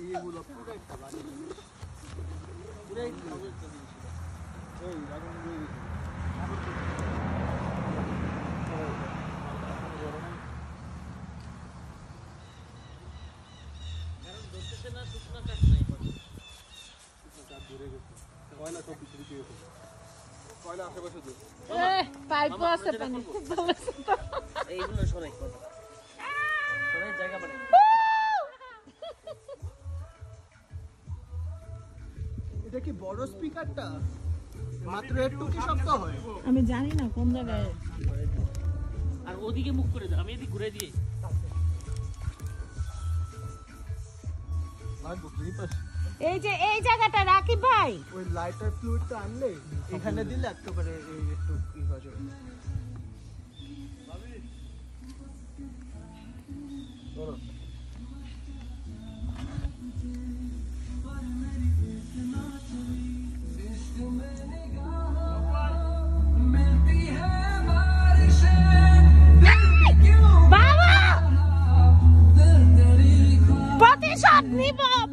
এগুলো পুরাই খাবার পুরাই খাবার এই আগুন দিয়ে কারণ দোষে না শুকনা কাট নাই শুকনা কাট ধরে গেছে কয়লা সব কিছু দিয়ে গেছে কয়লা আশেপাশে দে পাইপ আছে পানি খুব ভালো আছে তো এইগুলো সরাই কথা সরাই জায়গা বানাই এটা কি বড় স্পিকারটা মাত্র একটু কি শব্দ হয় আমি জানি না কোন জায়গায় আর ওদিকে মুখ করে দাও আমি এদিকে ঘুরে দিই লাগবো এই পাশে এই যে এই জায়গাটা রাকিব ভাই ওই লাইটার ফ্লুইডটা আনলে এখানে দিলে একেবারে এই একটু কি হয়ে যাবে চলো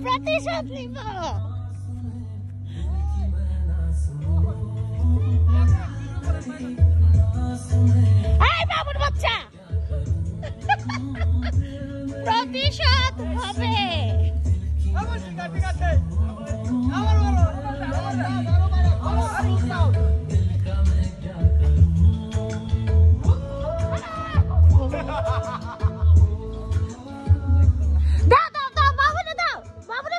প্রতিশোধ নিব এই বাবুর বাচ্চা প্রতিশোধ হবে ঠিক আছে আবার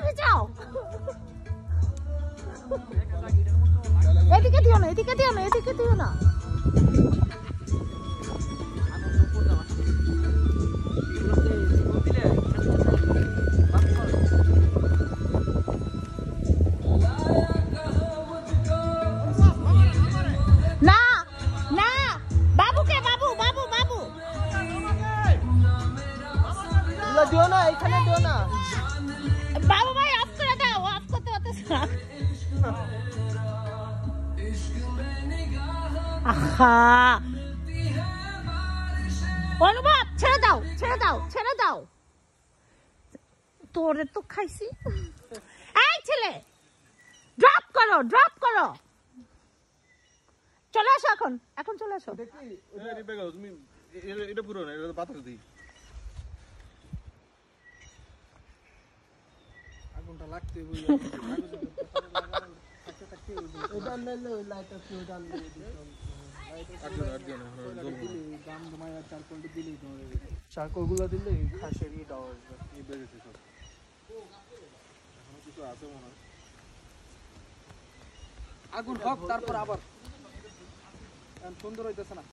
এদিকে দিও না এদিকে দিও না এদিকে দিও না না না বাবুকে বাবু বাবু বাবু দিও না এখানে দিও না বাবু ভাই অফ করে দাও অফ করতে পারতেছ না আহা অনুভব ছেড়ে দাও ছেড়ে দাও ছেড়ে দাও তোরে তো খাইছি এই ছেলে ড্রপ করো চলে আসো এখন এখন চলে আসো দেখি তুমি এটা পুরো না এটা বাতাস দিই আগুনটা লাগতে এটা মেলে ওই লাইটার ফ্লুইড আনলে চারকোল গুলো দিলে খাসের ইটাও আসবে আগুন হোক তারপর আবার সুন্দর হইতেছে না